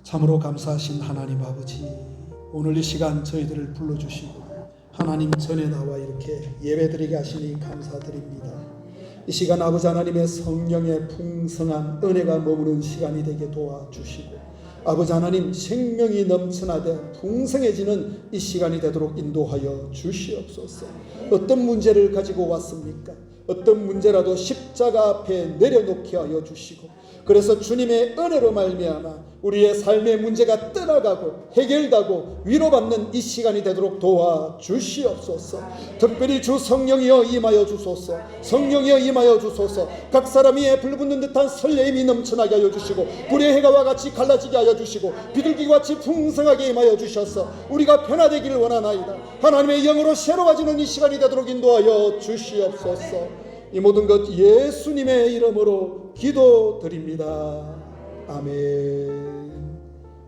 참으로 감사하신 하나님 아버지, 오늘 이 시간 저희들을 불러주시고 하나님 전에 나와 이렇게 예배드리게 하시니 감사드립니다. 이 시간 아버지 하나님의 성령의 풍성한 은혜가 머무는 시간이 되게 도와주시고 아버지 하나님 생명이 넘쳐나되 풍성해지는 이 시간이 되도록 인도하여 주시옵소서. 어떤 문제를 가지고 왔습니까? 어떤 문제라도 십자가 앞에 내려놓게 하여 주시고 그래서 주님의 은혜로 말미암아 우리의 삶의 문제가 떠나가고 해결되고 위로받는 이 시간이 되도록 도와주시옵소서. 특별히 주 성령이여 임하여 주소서. 성령이여 임하여 주소서. 각 사람이 불붙는 듯한 설레임이 넘쳐나게 하여 주시고 불의 해가와 같이 갈라지게 하여 주시고 비둘기와 같이 풍성하게 임하여 주셔서 우리가 변화되기를 원하나이다. 하나님의 영으로 새로워지는 이 시간이 되도록 인도하여 주시옵소서. 이 모든 것 예수님의 이름으로 기도드립니다. 아멘.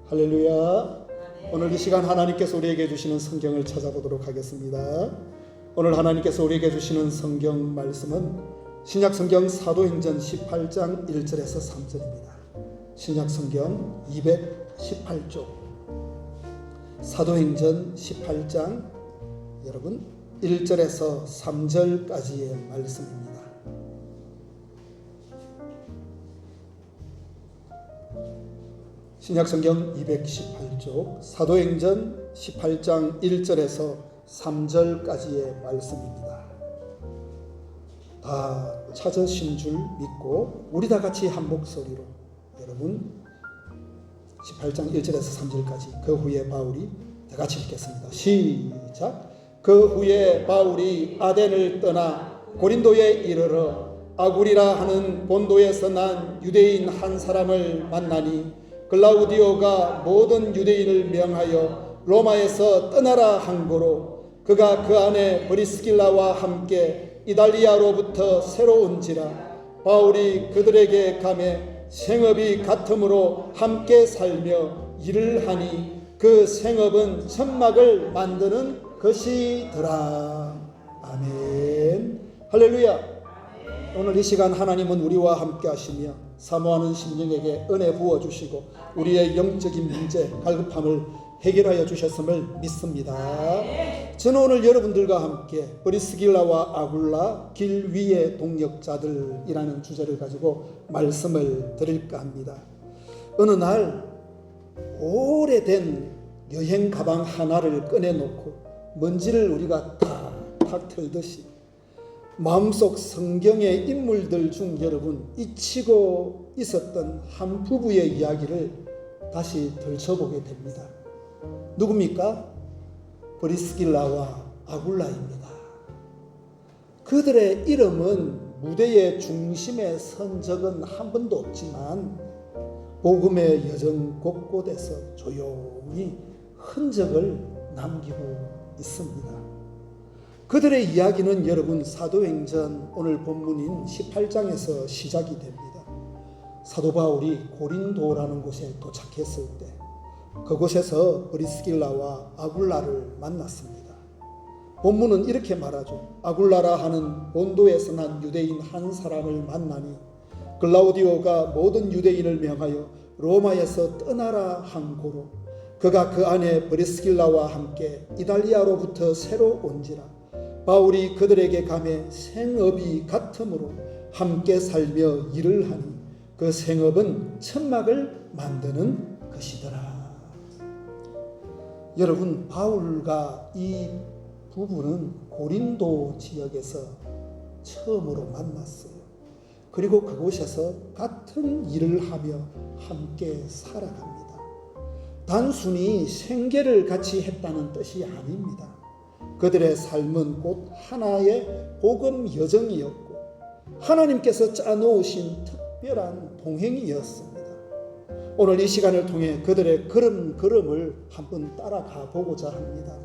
할렐루야. 오늘 이 시간 하나님께서 우리에게 주시는 성경을 찾아보도록 하겠습니다. 오늘 하나님께서 우리에게 주시는 성경 말씀은 신약 성경 사도행전 18장 1절에서 3절입니다. 신약 성경 218쪽 사도행전 18장 여러분 1절에서 3절까지의 말씀입니다. 신약성경 218쪽 사도행전 18장 1절에서 3절까지의 말씀입니다. 다 찾으신 줄 믿고 우리 다 같이 한 목소리로 여러분 18장 1절에서 3절까지 그 후에 바울이 다 같이 읽겠습니다. 시작. 그 후에 바울이 아덴을 떠나 고린도에 이르러 아굴이라 하는 본도에서 난 유대인 한 사람을 만나니 글라우디오가 모든 유대인을 명하여 로마에서 떠나라 한 고로 그가 그 안에 브리스길라와 함께 이달리아로부터 새로 온지라 바울이 그들에게 가매 생업이 같으므로 함께 살며 일을 하니 그 생업은 천막을 만드는 것이더라. 아멘. 할렐루야. 오늘 이 시간 하나님은 우리와 함께 하시며 사모하는 심령에게 은혜 부어주시고 우리의 영적인 문제, 갈급함을 해결하여 주셨음을 믿습니다. 저는 오늘 여러분들과 함께 브리스길라와 아굴라 길 위의 동역자들이라는 주제를 가지고 말씀을 드릴까 합니다. 어느 날 오래된 여행 가방 하나를 꺼내놓고 먼지를 우리가 탁탁 털듯이 마음속 성경의 인물들 중 여러분 잊히고 있었던 한 부부의 이야기를 다시 들춰보게 됩니다. 누굽니까? 브리스길라와 아굴라입니다. 그들의 이름은 무대의 중심에 선 적은 한 번도 없지만 복음의 여정 곳곳에서 조용히 흔적을 남기고 있습니다. 그들의 이야기는 여러분 사도행전 오늘 본문인 18장에서 시작이 됩니다. 사도 바울이 고린도라는 곳에 도착했을 때 그곳에서 브리스길라와 아굴라를 만났습니다. 본문은 이렇게 말하죠. 아굴라라 하는 본도에서 난 유대인 한 사람을 만나니 글라우디오가 모든 유대인을 명하여 로마에서 떠나라 한 고로 그가 그 안에 브리스길라와 함께 이달리아로부터 새로 온지라 바울이 그들에게 가매 생업이 같으므로 함께 살며 일을 하니 그 생업은 천막을 만드는 것이더라. 여러분 바울과 이 부부는 고린도 지역에서 처음으로 만났어요. 그리고 그곳에서 같은 일을 하며 함께 살아갑니다. 단순히 생계를 같이 했다는 뜻이 아닙니다. 그들의 삶은 곧 하나의 복음 여정이었고 하나님께서 짜놓으신 특별한 동행이었습니다. 오늘 이 시간을 통해 그들의 걸음을 한번 따라가 보고자 합니다.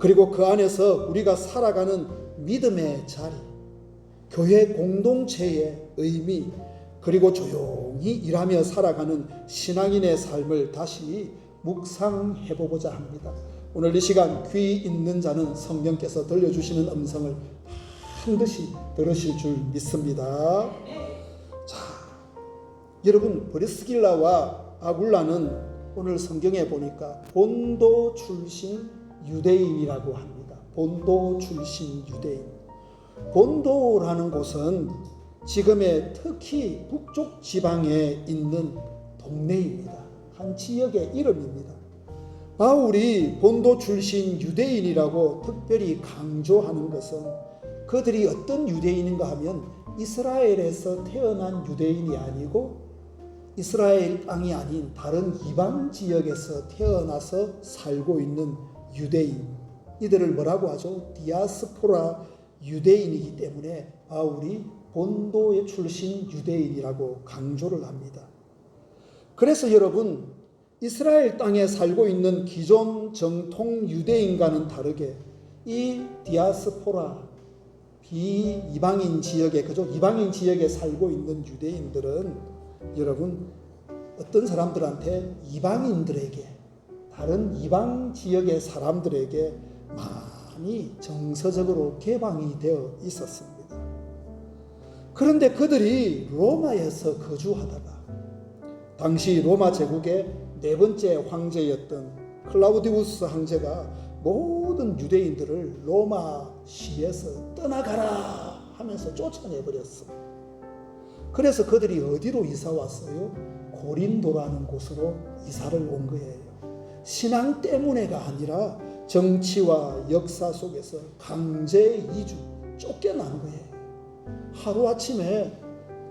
그리고 그 안에서 우리가 살아가는 믿음의 자리, 교회 공동체의 의미, 그리고 조용히 일하며 살아가는 신앙인의 삶을 다시 묵상해보고자 합니다. 오늘 이 시간 귀 있는 자는 성령께서 들려주시는 음성을 반드시 들으실 줄 믿습니다. 자, 여러분 브리스길라와 아굴라는 오늘 성경에 보니까 본도 출신 유대인이라고 합니다. 본도 출신 유대인. 본도라는 곳은 지금의 터키 북쪽 지방에 있는 동네입니다. 한 지역의 이름입니다. 바울이 본도 출신 유대인이라고 특별히 강조하는 것은 그들이 어떤 유대인인가 하면 이스라엘에서 태어난 유대인이 아니고 이스라엘 땅이 아닌 다른 이방 지역에서 태어나서 살고 있는 유대인, 이들을 뭐라고 하죠? 디아스포라 유대인이기 때문에 바울이 본도의 출신 유대인이라고 강조를 합니다. 그래서 여러분, 이스라엘 땅에 살고 있는 기존 정통 유대인과는 다르게 이 디아스포라 비이방인 지역에, 그죠? 이방인 지역에 살고 있는 유대인들은 여러분 어떤 사람들한테 이방인들에게, 다른 이방 지역의 사람들에게 많이 정서적으로 개방이 되어 있었습니다. 그런데 그들이 로마에서 거주하다가 당시 로마 제국의 네 번째 황제였던 클라우디우스 황제가 모든 유대인들을 로마 시에서 떠나가라 하면서 쫓아내버렸어. 그래서 그들이 어디로 이사 왔어요? 고린도라는 곳으로 이사를 온 거예요. 신앙 때문에가 아니라 정치와 역사 속에서 강제 이주, 쫓겨난 거예요. 하루아침에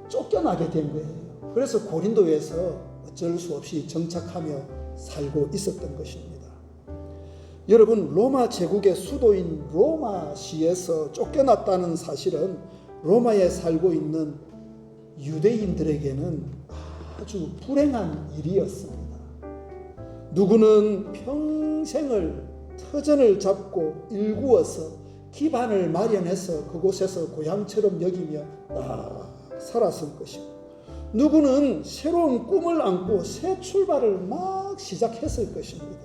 쫓겨나게 된 거예요. 그래서 고린도에서 어쩔 수 없이 정착하며 살고 있었던 것입니다. 여러분, 로마 제국의 수도인 로마시에서 쫓겨났다는 사실은 로마에 살고 있는 유대인들에게는 아주 불행한 일이었습니다. 누구는 평생을 터전을 잡고 일구어서 기반을 마련해서 그곳에서 고향처럼 여기며 딱 살았을 것이고, 누구는 새로운 꿈을 안고 새 출발을 막 시작했을 것입니다.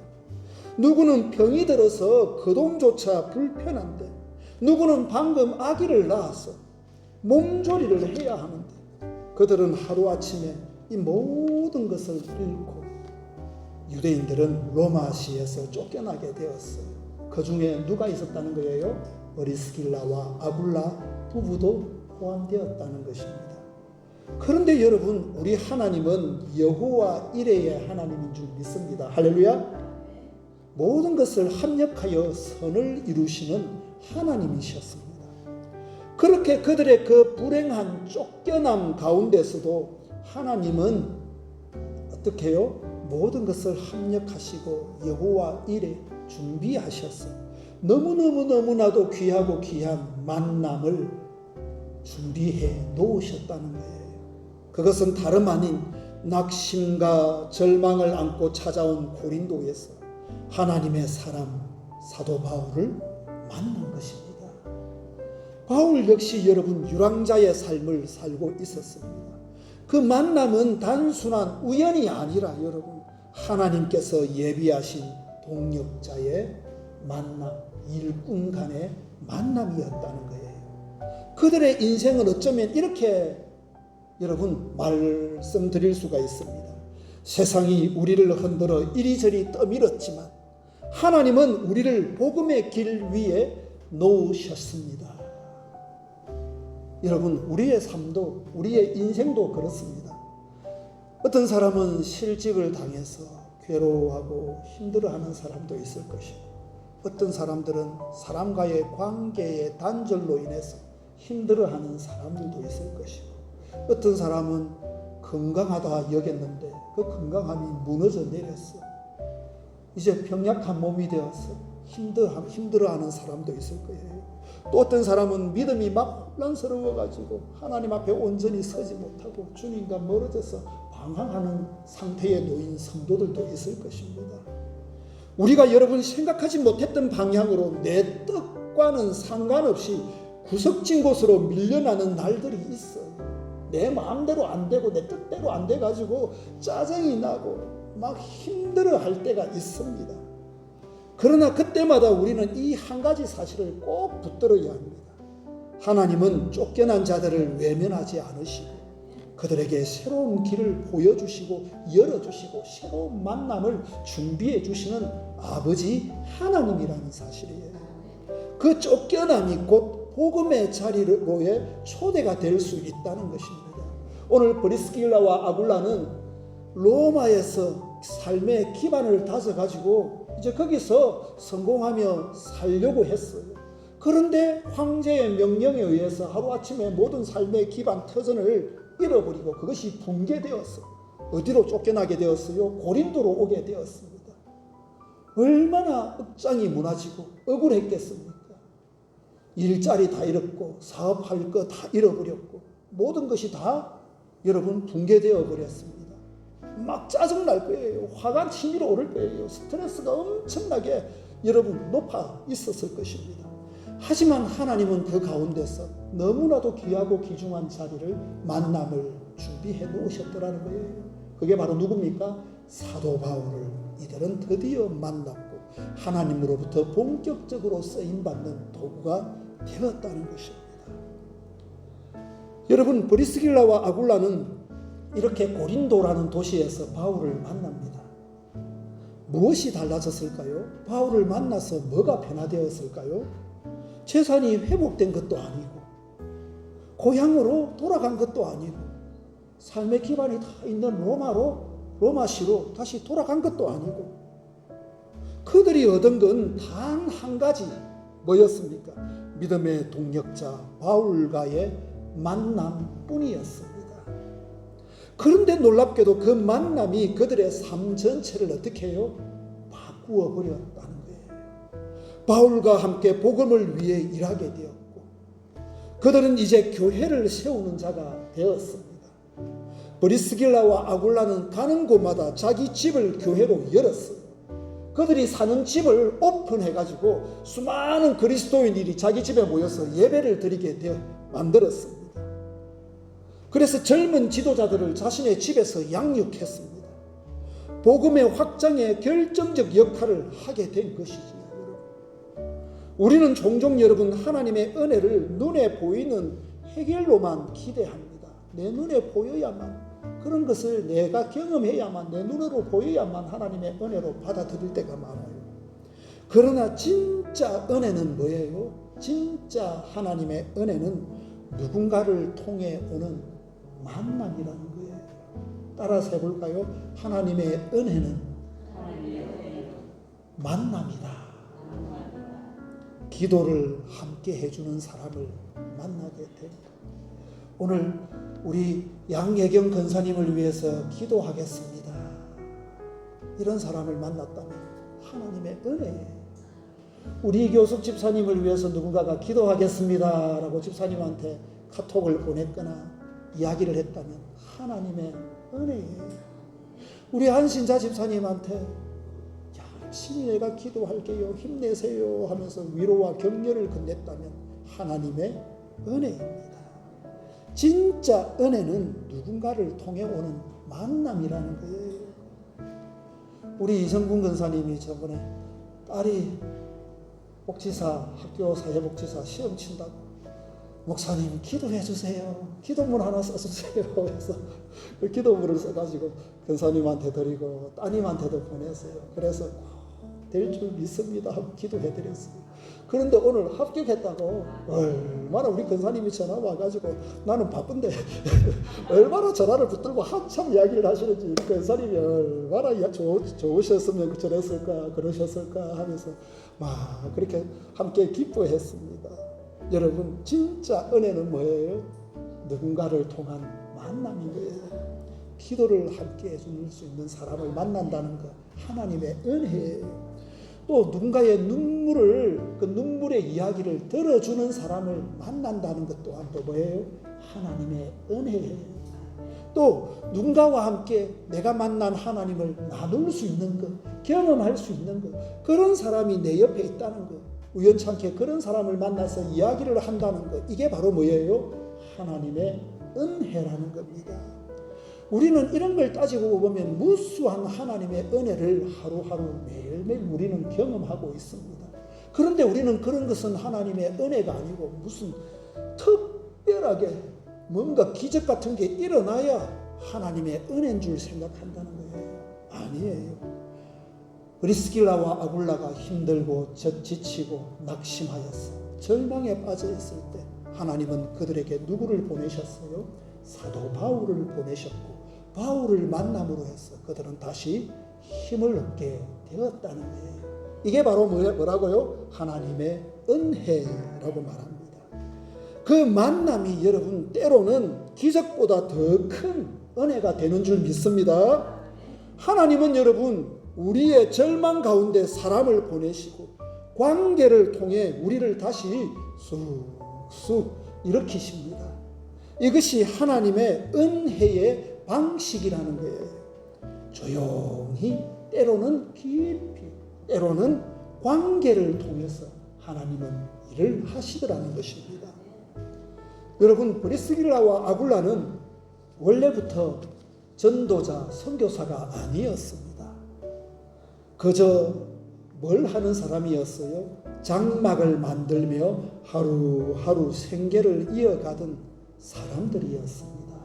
누구는 병이 들어서 거동조차 불편한데, 누구는 방금 아기를 낳아서 몸조리를 해야 하는데, 그들은 하루아침에 이 모든 것을 잃고 유대인들은 로마시에서 쫓겨나게 되었어요. 그 중에 누가 있었다는 거예요? 브리스길라와 아굴라 부부도 포함되었다는 것입니다. 그런데 여러분, 우리 하나님은 여호와 이레의 하나님인 줄 믿습니다. 할렐루야. 모든 것을 합력하여 선을 이루시는 하나님이셨습니다. 그렇게 그들의 그 불행한 쫓겨남 가운데서도 하나님은 어떻게 해요? 모든 것을 합력하시고 여호와 이레 준비하셨어요. 너무나도 귀하고 귀한 만남을 준비해 놓으셨다는 거예요. 그것은 다름 아닌 낙심과 절망을 안고 찾아온 고린도에서 하나님의 사람 사도 바울을 만난 것입니다. 바울 역시 여러분 유랑자의 삶을 살고 있었습니다. 그 만남은 단순한 우연이 아니라 여러분 하나님께서 예비하신 동역자의 만남, 일꾼 간의 만남이었다는 거예요. 그들의 인생은 어쩌면 이렇게 여러분 말씀드릴 수가 있습니다. 세상이 우리를 흔들어 이리저리 떠밀었지만 하나님은 우리를 복음의 길 위에 놓으셨습니다. 여러분, 우리의 삶도, 우리의 인생도 그렇습니다. 어떤 사람은 실직을 당해서 괴로워하고 힘들어하는 사람도 있을 것이고, 어떤 사람들은 사람과의 관계의 단절로 인해서 힘들어하는 사람들도 있을 것이고, 어떤 사람은 건강하다 여겼는데 그 건강함이 무너져 내렸어. 이제 병약한 몸이 되어서 힘들어하는 사람도 있을 거예요. 또 어떤 사람은 믿음이 막 혼란스러워가지고 하나님 앞에 온전히 서지 못하고 주님과 멀어져서 방황하는 상태에 놓인 성도들도 있을 것입니다. 우리가 여러분 생각하지 못했던 방향으로 내 뜻과는 상관없이 구석진 곳으로 밀려나는 날들이 있어요. 내 마음대로 안 되고 내 뜻대로 안 돼가지고 짜증이 나고 막 힘들어할 때가 있습니다. 그러나 그때마다 우리는 이 한 가지 사실을 꼭 붙들어야 합니다. 하나님은 쫓겨난 자들을 외면하지 않으시고 그들에게 새로운 길을 보여주시고 열어주시고 새로운 만남을 준비해 주시는 아버지 하나님이라는 사실이에요. 그 쫓겨남이 곧 복음의 자리로의 초대가 될 수 있다는 것입니다. 오늘 브리스길라와 아굴라는 로마에서 삶의 기반을 다져가지고 이제 거기서 성공하며 살려고 했어요. 그런데 황제의 명령에 의해서 하루아침에 모든 삶의 기반 터전을 잃어버리고 그것이 붕괴되었어. 어디로 쫓겨나게 되었어요? 고린도로 오게 되었습니다. 얼마나 억장이 무너지고 억울했겠습니까? 일자리 다 잃었고 사업할 거 다 잃어버렸고 모든 것이 다 여러분 붕괴되어 버렸습니다. 막 짜증날 거예요. 화가 치밀어 오를 거예요. 스트레스가 엄청나게 여러분 높아 있었을 것입니다. 하지만 하나님은 그 가운데서 너무나도 귀하고 귀중한 자리를 만남을 준비해 놓으셨더라는 거예요. 그게 바로 누굽니까? 사도 바울을 이들은 드디어 만났고 하나님으로부터 본격적으로 쓰임받는 도구가 되었다는 것입니다. 여러분, 브리스길라와 아굴라는 이렇게 고린도라는 도시에서 바울을 만납니다. 무엇이 달라졌을까요? 바울을 만나서 뭐가 변화되었을까요? 재산이 회복된 것도 아니고 고향으로 돌아간 것도 아니고 삶의 기반이 다 있는 로마시로 다시 돌아간 것도 아니고 그들이 얻은 건 단 한 가지 뭐였습니까? 믿음의 동력자 바울과의 만남뿐이었습니다. 그런데 놀랍게도 그 만남이 그들의 삶 전체를 어떻게 해요? 바꾸어 버렸다는 거예요. 바울과 함께 복음을 위해 일하게 되었고 그들은 이제 교회를 세우는 자가 되었습니다. 브리스길라와 아굴라는 가는 곳마다 자기 집을 교회로 열었어요. 그들이 사는 집을 오픈해가지고 수많은 그리스도인들이 자기 집에 모여서 예배를 드리게 되어 만들었습니다. 그래서 젊은 지도자들을 자신의 집에서 양육했습니다. 복음의 확장에 결정적 역할을 하게 된 것이지요. 우리는 종종 여러분 하나님의 은혜를 눈에 보이는 해결로만 기대합니다. 내 눈에 보여야만 그런 것을 내가 경험해야만 내 눈으로 보여야만 하나님의 은혜로 받아들일 때가 많아요. 그러나 진짜 은혜는 뭐예요? 진짜 하나님의 은혜는 누군가를 통해 오는 만남이라는 거예요. 따라서 해볼까요? 하나님의 은혜는 만남이다. 기도를 함께 해주는 사람을 만나게 됩니다. 오늘 우리 양예경 권사님을 위해서 기도하겠습니다. 이런 사람을 만났다면 하나님의 은혜예요. 우리 교숙 집사님을 위해서 누군가가 기도하겠습니다 라고 집사님한테 카톡을 보냈거나 이야기를 했다면 하나님의 은혜예요. 우리 한신자 집사님한테 열심히 내가 기도할게요, 힘내세요 하면서 위로와 격려를 건넸다면 하나님의 은혜입니다. 진짜 은혜는 누군가를 통해 오는 만남이라는 거예요. 우리 이성군 권사님이 저번에 딸이 복지사, 학교 사회복지사 시험 친다고 목사님 기도해 주세요. 기도문 하나 써주세요. 그래서 그 기도문을 써가지고 권사님한테 드리고 따님한테도 보냈어요. 그래서 될 줄 믿습니다 하고 기도해 드렸어요. 그런데 오늘 합격했다고 얼마나 우리 권사님이 전화 와가지고 나는 바쁜데 얼마나 전화를 붙들고 한참 이야기를 하시는지 우리 권사님이 얼마나 좋으셨으면 저랬을까 그러셨을까 하면서 막 그렇게 함께 기뻐했습니다. 여러분 진짜 은혜는 뭐예요? 누군가를 통한 만남인 거예요. 기도를 함께 해줄 수 있는 사람을 만난다는 것 하나님의 은혜예요. 또 누군가의 그 눈물의 이야기를 들어주는 사람을 만난다는 것 또한 또 뭐예요? 하나님의 은혜예요. 또 누군가와 함께 내가 만난 하나님을 나눌 수 있는 것, 경험할 수 있는 것, 그런 사람이 내 옆에 있다는 것, 우연찮게 그런 사람을 만나서 이야기를 한다는 것, 이게 바로 뭐예요? 하나님의 은혜라는 겁니다. 우리는 이런 걸 따지고 보면 무수한 하나님의 은혜를 하루하루 매일매일 우리는 경험하고 있습니다. 그런데 우리는 그런 것은 하나님의 은혜가 아니고 무슨 특별하게 뭔가 기적 같은 게 일어나야 하나님의 은혜인 줄 생각한다는 거예요. 아니에요. 브리스길라와 아굴라가 힘들고 지치고 낙심하였어. 절망에 빠져 있을 때 하나님은 그들에게 누구를 보내셨어요? 사도 바울을 보내셨고, 바울을 만남으로 해서 그들은 다시 힘을 얻게 되었다는 거예요. 이게 바로 뭐라고요? 하나님의 은혜라고 말합니다. 그 만남이 여러분 때로는 기적보다 더 큰 은혜가 되는 줄 믿습니다. 하나님은 여러분 우리의 절망 가운데 사람을 보내시고 관계를 통해 우리를 다시 쑥쑥 일으키십니다. 이것이 하나님의 은혜의 방식이라는 거예요. 조용히, 때로는 깊이, 때로는 관계를 통해서 하나님은 일을 하시더라는 것입니다. 여러분, 브리스길라와 아굴라는 원래부터 전도자, 선교사가 아니었습니다. 그저 뭘 하는 사람이었어요? 장막을 만들며 하루하루 생계를 이어가던 사람들이었습니다.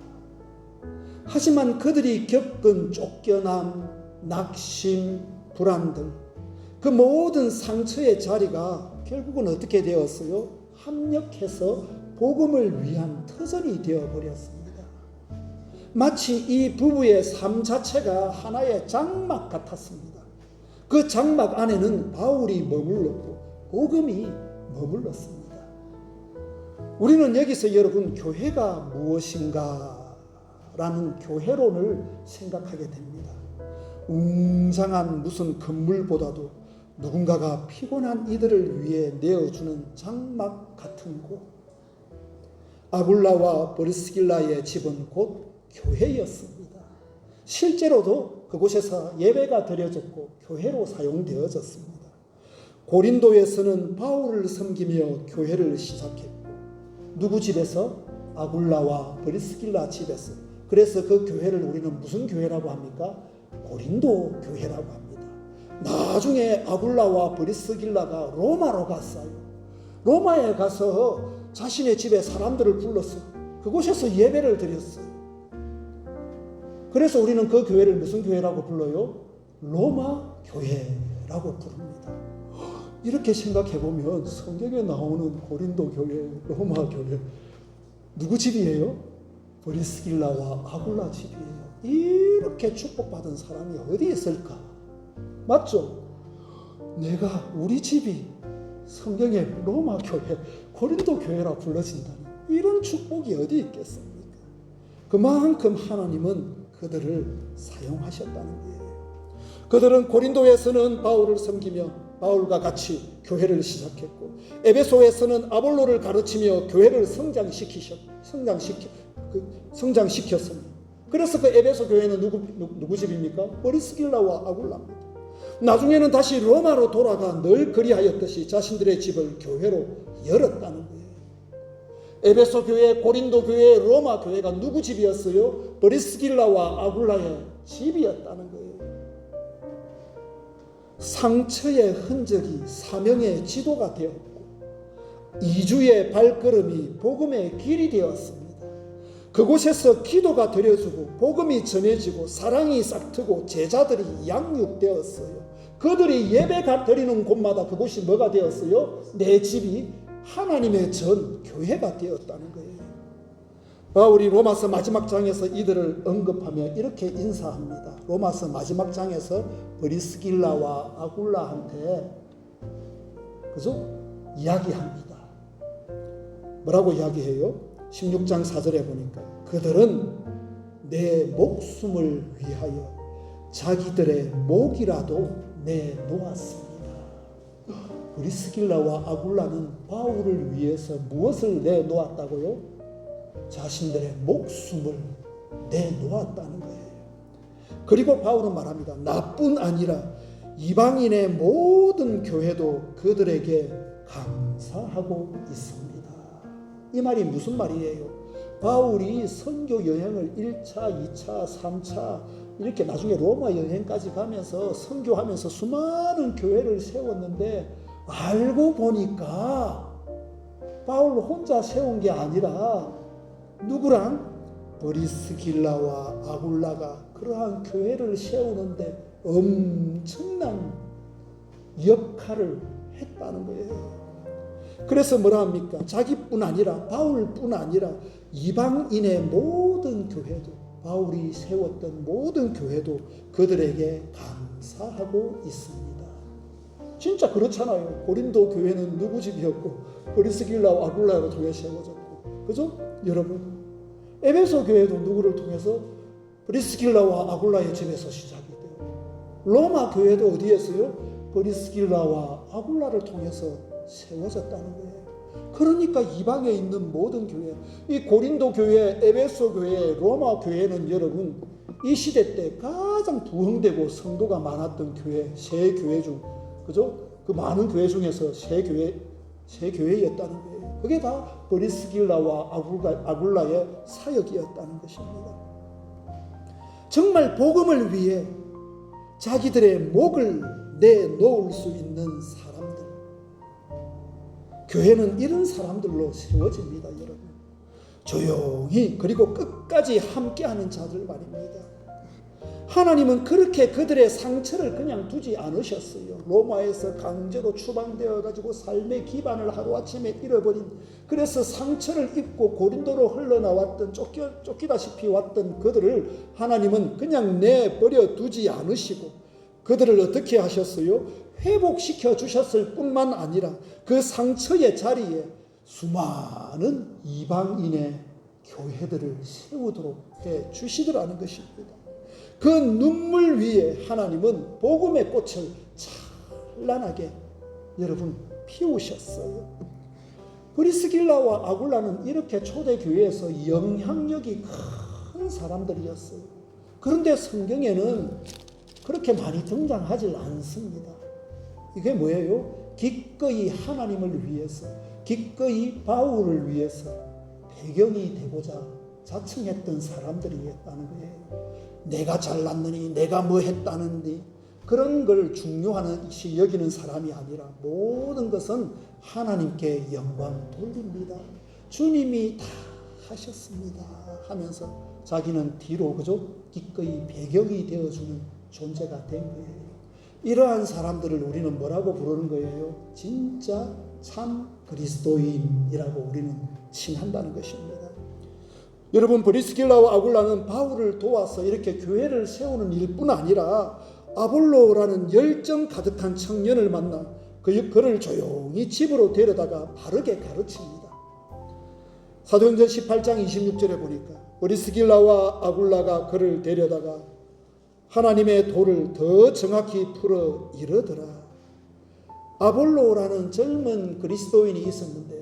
하지만 그들이 겪은 쫓겨남, 낙심, 불안들, 그 모든 상처의 자리가 결국은 어떻게 되었어요? 합력해서 복음을 위한 터전이 되어버렸습니다. 마치 이 부부의 삶 자체가 하나의 장막 같았습니다. 그 장막 안에는 바울이 머물렀고 복음이 머물렀습니다. 우리는 여기서 여러분 교회가 무엇인가 라는 교회론을 생각하게 됩니다. 웅장한 무슨 건물보다도 누군가가 피곤한 이들을 위해 내어주는 장막 같은 곳, 아굴라와 브리스길라의 집은 곧 교회였습니다. 실제로도 그곳에서 예배가 드려졌고 교회로 사용되어졌습니다. 고린도에서는 바울을 섬기며 교회를 시작했고, 누구 집에서? 아굴라와 브리스길라 집에서. 그래서 그 교회를 우리는 무슨 교회라고 합니까? 고린도 교회라고 합니다. 나중에 아굴라와 브리스길라가 로마로 갔어요. 로마에 가서 자신의 집에 사람들을 불러서 그곳에서 예배를 드렸어요. 그래서 우리는 그 교회를 무슨 교회라고 불러요? 로마 교회라고 부릅니다. 이렇게 생각해보면 성경에 나오는 고린도 교회, 로마 교회, 누구 집이에요? 브리스길라와 아굴라 집이에요. 이렇게 축복받은 사람이 어디 있을까? 맞죠? 내가 우리 집이 성경에 로마 교회, 고린도 교회라 불러진다니 이런 축복이 어디 있겠습니까? 그만큼 하나님은 그들을 사용하셨다는 거예요. 그들은 고린도에서는 바울을 섬기며 바울과 같이 교회를 시작했고, 에베소에서는 아볼로를 가르치며 교회를 성장시켰습니다. 그래서 그 에베소 교회는 누구 집입니까? 브리스길라와 아굴라입니다. 나중에는 다시 로마로 돌아가 늘 그리하였듯이 자신들의 집을 교회로 열었다는 거예요. 에베소 교회, 고린도 교회, 로마 교회가 누구 집이었어요? 브리스길라와 아굴라의 집이었다는 거예요. 상처의 흔적이 사명의 지도가 되었고, 이주의 발걸음이 복음의 길이 되었습니다. 그곳에서 기도가 드려지고 복음이 전해지고 사랑이 싹트고 제자들이 양육되었어요. 그들이 예배가 드리는 곳마다 그곳이 뭐가 되었어요? 내 집이 하나님의 전 교회가 되었다는 거예요. 바울이 로마서 마지막 장에서 이들을 언급하며 이렇게 인사합니다. 로마서 마지막 장에서 브리스길라와 아굴라한테 그죠? 이야기합니다. 뭐라고 이야기해요? 16장 4절에 보니까 그들은 내 목숨을 위하여 자기들의 목이라도 내놓았습니다. 브리스길라와 아굴라는 바울을 위해서 무엇을 내놓았다고요? 자신들의 목숨을 내놓았다는 거예요. 그리고 바울은 말합니다. 나뿐 아니라 이방인의 모든 교회도 그들에게 감사하고 있습니다. 이 말이 무슨 말이에요? 바울이 선교 여행을 1차, 2차, 3차 이렇게 나중에 로마 여행까지 가면서 선교하면서 수많은 교회를 세웠는데, 알고 보니까 바울 혼자 세운 게 아니라 누구랑? 브리스길라와 아굴라가 그러한 교회를 세우는데 엄청난 역할을 했다는 거예요. 그래서 뭐라 합니까? 자기뿐 아니라 바울뿐 아니라 이방인의 모든 교회도, 바울이 세웠던 모든 교회도 그들에게 감사하고 있습니다. 진짜 그렇잖아요. 고린도 교회는 누구 집이었고 브리스길라와 아굴라를 통해 세워졌고, 그죠? 여러분, 에베소 교회도 누구를 통해서? 브리스길라와 아굴라의 집에서 시작이 돼요. 로마 교회도 어디에서요? 브리스길라와 아굴라를 통해서 세워졌다는 거예요. 그러니까 이방에 있는 모든 교회, 이 고린도 교회, 에베소 교회, 로마 교회는 여러분 이 시대 때 가장 부흥되고 성도가 많았던 교회, 세 교회 중, 그죠? 그 많은 교회 중에서 세 교회였다는 거예요. 그게 다 브리스길라와 아굴라의 사역이었다는 것입니다. 정말 복음을 위해 자기들의 목을 내놓을 수 있는 사람들, 교회는 이런 사람들로 세워집니다. 여러분, 조용히 그리고 끝까지 함께하는 자들 말입니다. 하나님은 그렇게 그들의 상처를 그냥 두지 않으셨어요. 로마에서 강제로 추방되어 가지고 삶의 기반을 하루아침에 잃어버린, 그래서 상처를 입고 고린도로 흘러나왔던, 쫓기다시피 왔던 그들을 하나님은 그냥 내버려 두지 않으시고 그들을 어떻게 하셨어요? 회복시켜 주셨을 뿐만 아니라 그 상처의 자리에 수많은 이방인의 교회들을 세우도록 해 주시더라는 것입니다. 그 눈물 위에 하나님은 복음의 꽃을 찬란하게 여러분 피우셨어요. 브리스길라와 아굴라는 이렇게 초대교회에서 영향력이 큰 사람들이었어요. 그런데 성경에는 그렇게 많이 등장하지 않습니다. 이게 뭐예요? 기꺼이 하나님을 위해서, 기꺼이 바울을 위해서 배경이 되고자 자청했던 사람들이었다는 거예요. 내가 잘났느니, 내가 뭐 했다는지 그런 걸 중요한 여기는 사람이 아니라 모든 것은 하나님께 영광 돌립니다. 주님이 다 하셨습니다 하면서 자기는 뒤로, 그죠? 기꺼이 배경이 되어주는 존재가 된 거예요. 이러한 사람들을 우리는 뭐라고 부르는 거예요? 진짜 참 그리스도인이라고 우리는 칭한다는 것입니다. 여러분, 브리스길라와 아굴라는 바울을 도와서 이렇게 교회를 세우는 일뿐 아니라 아볼로라는 열정 가득한 청년을 만나 그를 조용히 집으로 데려다가 바르게 가르칩니다. 사도행전 18장 26절에 보니까 브리스길라와 아굴라가 그를 데려다가 하나님의 도를 더 정확히 풀어 이르더라. 아볼로라는 젊은 그리스도인이 있었는데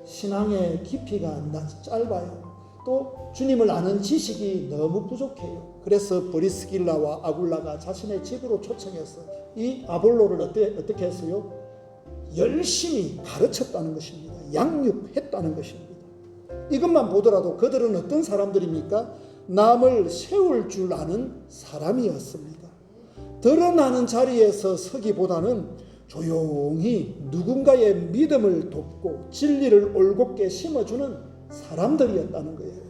신앙의 깊이가 짧아요. 또 주님을 아는 지식이 너무 부족해요. 그래서 브리스길라와 아굴라가 자신의 집으로 초청해서 이 아볼로를 어떻게 했어요? 열심히 가르쳤다는 것입니다. 양육했다는 것입니다. 이것만 보더라도 그들은 어떤 사람들입니까? 남을 세울 줄 아는 사람이었습니다. 드러나는 자리에서 서기보다는 조용히 누군가의 믿음을 돕고 진리를 올곧게 심어주는 사람들이었다는 거예요.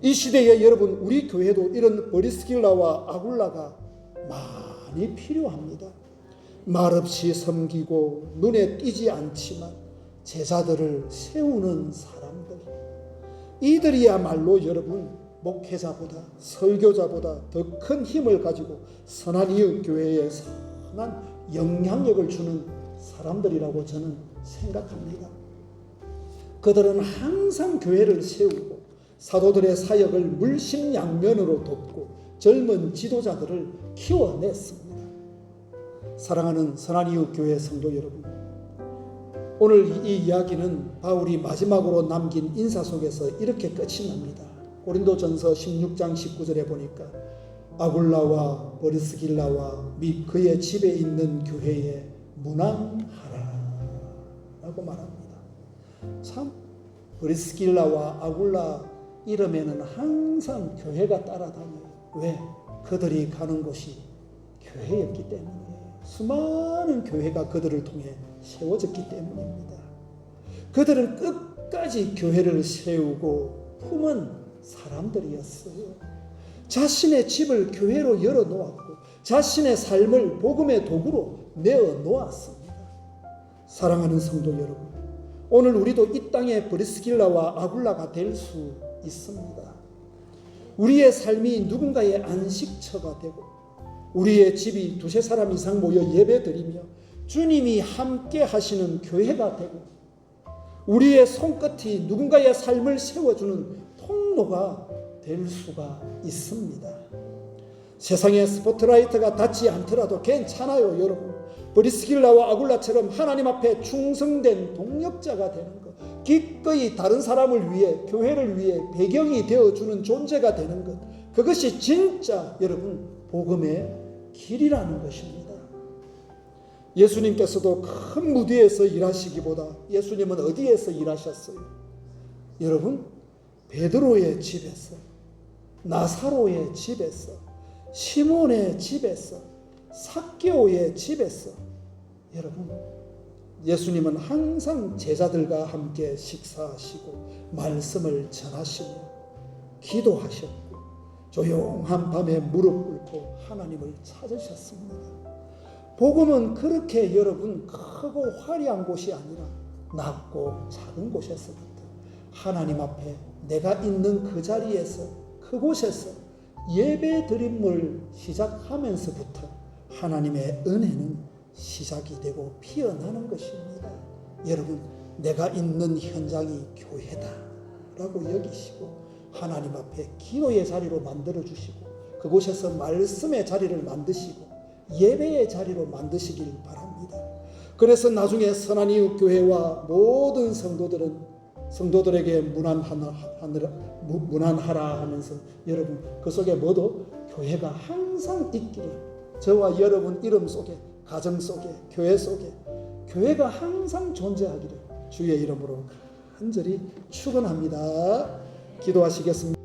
이 시대에 여러분, 우리 교회도 이런 브리스길라와 아굴라가 많이 필요합니다. 말없이 섬기고 눈에 띄지 않지만 제자들을 세우는 사람들, 이들이야말로 여러분 목회자보다 설교자보다 더 큰 힘을 가지고 선한 이웃 교회에 선한 영향력을 주는 사람들이라고 저는 생각합니다. 그들은 항상 교회를 세우고 사도들의 사역을 물심양면으로 돕고 젊은 지도자들을 키워냈습니다. 사랑하는 선한 이웃 교회 성도 여러분, 오늘 이 이야기는 바울이 마지막으로 남긴 인사 속에서 이렇게 끝이 납니다. 고린도전서 16장 19절에 보니까 아굴라와 브리스길라와 및 그의 집에 있는 교회에 문안하라 라고 말합니다. 참 브리스길라와 아굴라 이름에는 항상 교회가 따라다녀요. 왜? 그들이 가는 곳이 교회였기 때문이에요. 수많은 교회가 그들을 통해 세워졌기 때문입니다. 그들은 끝까지 교회를 세우고 품은 사람들이었어요. 자신의 집을 교회로 열어놓았고 자신의 삶을 복음의 도구로 내어놓았습니다. 사랑하는 성도 여러분, 오늘 우리도 이 땅의 브리스길라와 아굴라가 될 수 있습니다. 우리의 삶이 누군가의 안식처가 되고 우리의 집이 두세 사람 이상 모여 예배드리며 주님이 함께 하시는 교회가 되고 우리의 손끝이 누군가의 삶을 세워주는 통로가 될 수가 있습니다. 세상의 스포트라이트가 닿지 않더라도 괜찮아요, 여러분. 브리스길라와 아굴라처럼 하나님 앞에 충성된 동력자가 되는 것, 기꺼이 다른 사람을 위해, 교회를 위해 배경이 되어주는 존재가 되는 것, 그것이 진짜 여러분 복음의 길이라는 것입니다. 예수님께서도 큰 무대에서 일하시기보다 예수님은 어디에서 일하셨어요? 여러분, 베드로의 집에서, 나사로의 집에서, 시몬의 집에서, 삭개오의 집에서, 여러분, 예수님은 항상 제자들과 함께 식사하시고 말씀을 전하시며 기도하셨고 조용한 밤에 무릎 꿇고 하나님을 찾으셨습니다. 복음은 그렇게 여러분 크고 화려한 곳이 아니라 낮고 작은 곳에서부터 하나님 앞에 내가 있는 그 자리에서 그곳에서 예배 드림을 시작하면서부터 하나님의 은혜는 시작이 되고 피어나는 것입니다. 여러분, 내가 있는 현장이 교회다라고 여기시고 하나님 앞에 기도의 자리로 만들어주시고 그곳에서 말씀의 자리를 만드시고 예배의 자리로 만드시길 바랍니다. 그래서 나중에 선한이웃 교회와 모든 성도들에게 문안하라 하면서 여러분 그 속에 뭐도 교회가 항상 있기를, 저와 여러분 이름 속에, 가정 속에, 교회 속에 교회가 항상 존재하기를 주의 이름으로 간절히 축원합니다. 기도하시겠습니다.